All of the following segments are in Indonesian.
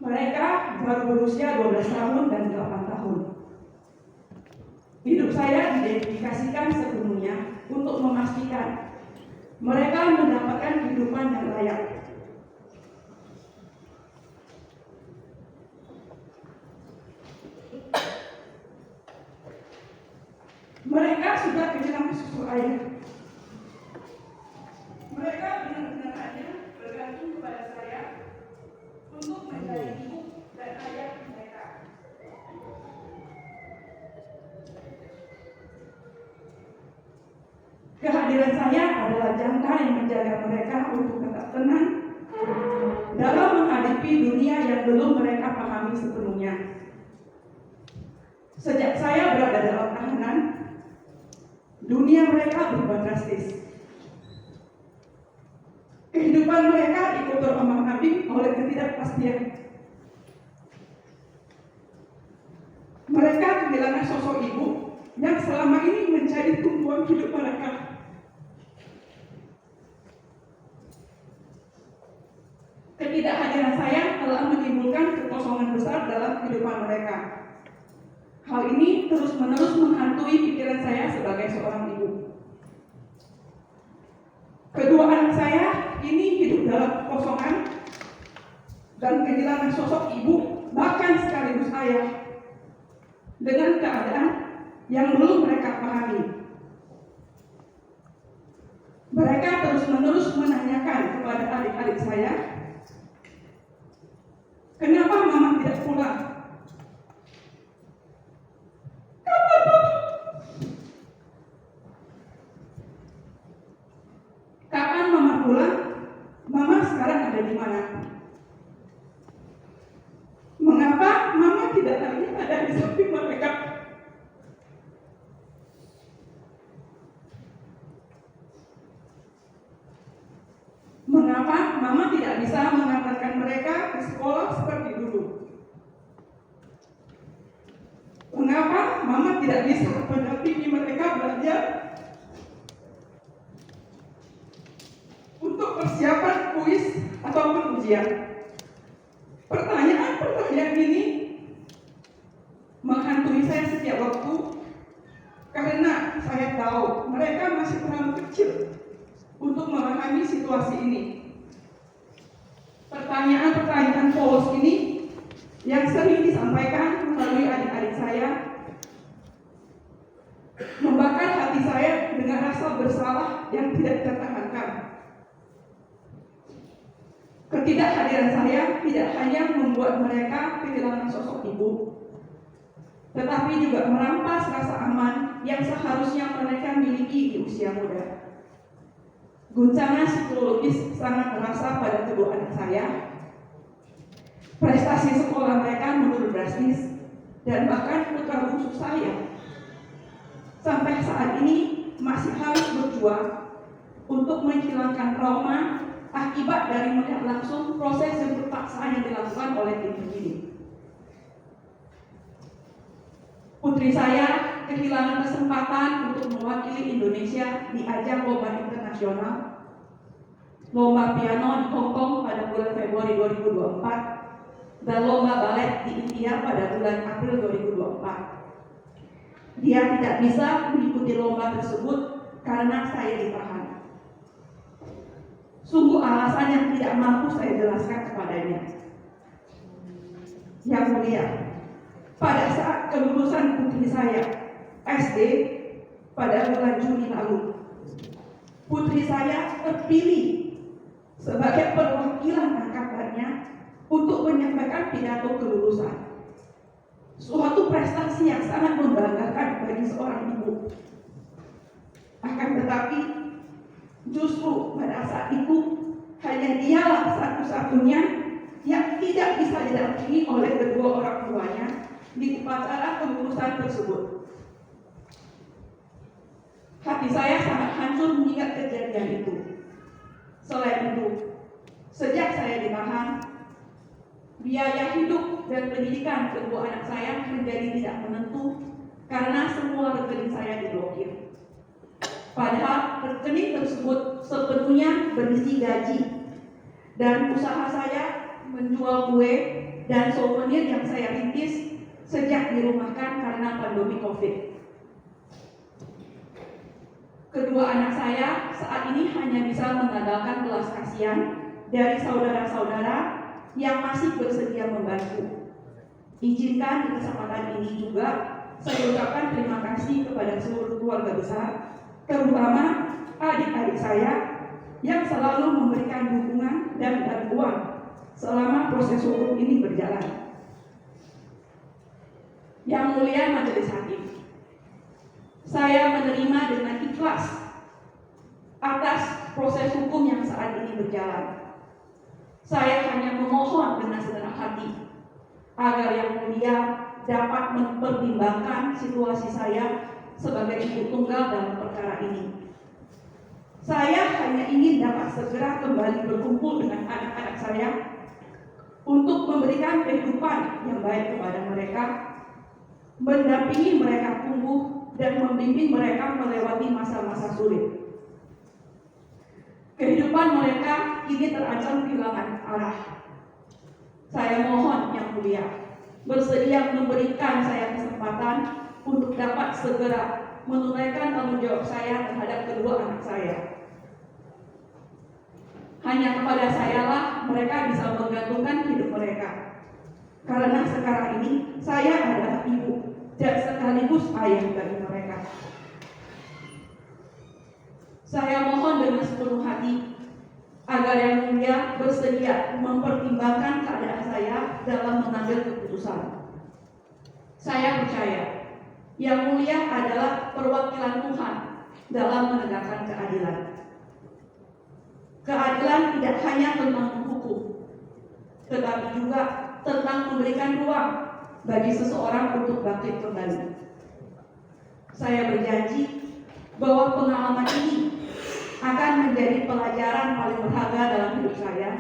Mereka baru berusia 12 tahun dan 8 tahun. Hidup saya didedikasikan sepenuhnya untuk memastikan mereka mendapatkan kehidupan yang layak. Mereka sudah kehilangan susu ayah. Mereka benar-benar hanya bergantung kepada saya untuk menjadi ibu dan ayah mereka. Kehadiran saya adalah jangkar yang menjaga mereka untuk tetap tenang dalam menghadapi dunia yang belum mereka pahami sepenuhnya. Sejak saya berada dalam tahanan, dunia mereka berubah drastis. Kehidupan mereka ikut terombang-ambing oleh ketidakpastian. Mereka kehilangan sosok ibu yang selama ini menjadi tumpuan hidup mereka. Ketidakhadiran saya telah menimbulkan kekosongan besar dalam kehidupan mereka. Hal ini terus-menerus menghantui pikiran saya sebagai seorang ibu. Kedua anak saya ini hidup dalam kekosongan dan kehilangan sosok ibu, bahkan sekaligus ayah, dengan keadaan yang belum mereka pahami. Mereka terus-menerus menanyakan kepada adik-adik saya, kenapa mama tidak pulang? Kapan mama pulang? Mama sekarang ada di mana? Mengapa mama tidak lagi ada di samping mereka? Mengapa mama tidak bisa mengantarkan mereka ke sekolah seperti dulu? Mengapa mama tidak bisa mendampingi mereka belajar untuk persiapan kuis ataupun ujian? Pertanyaan-pertanyaan ini menghantui saya setiap waktu karena saya tahu mereka masih terlalu kecil untuk memahami situasi ini. Pertanyaan-pertanyaan polos ini yang sering disampaikan melalui adik-adik saya membakar hati saya dengan rasa bersalah yang tidak tertahankan. Ketidakhadiran saya tidak hanya membuat mereka kehilangan sosok ibu, tetapi juga merampas rasa aman yang seharusnya mereka miliki di usia muda. Guncangan psikologis sangat terasa pada kedua anak saya. Prestasi sekolah mereka menurun drastis, dan bahkan putra bungsu saya sampai saat ini masih harus berjuang untuk menghilangkan trauma akibat dari melihat langsung proses jemput paksa yang dilakukan oleh tim pendidik. Putri saya kehilangan kesempatan untuk mewakili Indonesia di ajang lomba internasional, lomba piano di Hong Kong pada bulan Februari 2024 dan lomba balet di India pada bulan April 2024. Dia tidak bisa mengikuti lomba tersebut karena saya ditahan. Sungguh alasan yang tidak mampu saya jelaskan kepadanya. Yang mulia, pada saat kelulusan putri saya SD pada bulan Juni lalu, putri saya terpilih sebagai perwakilan angkatannya untuk menyampaikan pidato kelulusan. Suatu prestasi yang sangat membanggakan bagi seorang ibu. Akan tetapi, justru pada saat itu hanya dialah satu-satunya yang tidak bisa didampingi oleh kedua orang tuanya di upacara kelulusan tersebut. Hati saya sangat hancur mengingat kejadian itu. Selain itu, sejak saya ditahan, biaya hidup dan pendidikan kedua anak saya menjadi tidak menentu karena semua rekening saya diblokir. Padahal rekening tersebut sepenuhnya berisi gaji dan usaha saya menjual kue dan souvenir yang saya rintis sejak dirumahkan karena pandemi COVID. Kedua anak saya saat ini hanya bisa mengandalkan belas kasihan dari saudara-saudara yang masih bersedia membantu. Izinkan di kesempatan ini juga saya ucapkan terima kasih kepada seluruh keluarga besar, terutama adik-adik saya yang selalu memberikan dukungan dan bantuan selama proses hukum ini berjalan. Yang mulia Majelis Hakim, saya menerima dengan ikhlas atas proses hukum yang saat ini berjalan. Saya hanya memohon dengan segenap hati agar Yang Mulia dapat mempertimbangkan situasi saya sebagai ibu tunggal dalam perkara ini. Saya hanya ingin dapat segera kembali berkumpul dengan anak-anak saya untuk memberikan kehidupan yang baik kepada mereka, mendampingi mereka tumbuh dan membimbing mereka melewati masa-masa sulit. Kehidupan mereka kini terancam kehilangan arah. Saya mohon Yang Mulia bersedia memberikan saya kesempatan untuk dapat segera menunaikan tanggung jawab saya terhadap kedua anak saya. Hanya kepada sayalah mereka bisa menggantungkan hidup mereka. Karena sekarang ini saya adalah ibu dan sekaligus ayah bagi mereka. Saya mohon dengan sepenuh hati agar Yang Mulia bersedia mempertimbangkan keadaan saya dalam mengambil keputusan. Saya percaya Yang Mulia adalah perwakilan Tuhan dalam menegakkan keadilan. Keadilan tidak hanya tentang menghukum, tetapi juga tentang memberikan ruang bagi seseorang untuk bangkit kembali. Saya berjanji bahwa pengalaman ini akan menjadi pelajaran paling berharga dalam hidup saya,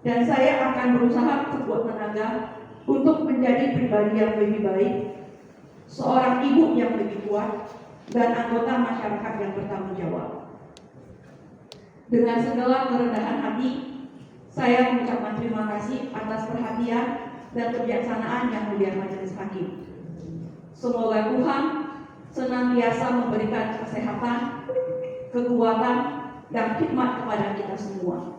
dan saya akan berusaha sekuat tenaga untuk menjadi pribadi yang lebih baik, seorang ibu yang lebih kuat, dan anggota masyarakat yang bertanggung jawab. Dengan segala kerendahan hati, saya mengucapkan terima kasih atas perhatian dan kebijaksanaan Yang Mulia Majelis Hakim. Semoga Tuhan senantiasa memberikan kesehatan, kekuatan, dan hikmat kepada kita semua.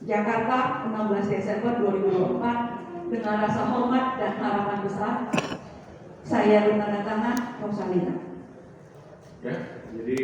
Jakarta, 16 Desember 2024, dengan rasa hormat dan harapan besar, saya bertanda tangan Rosalina. Ya, jadi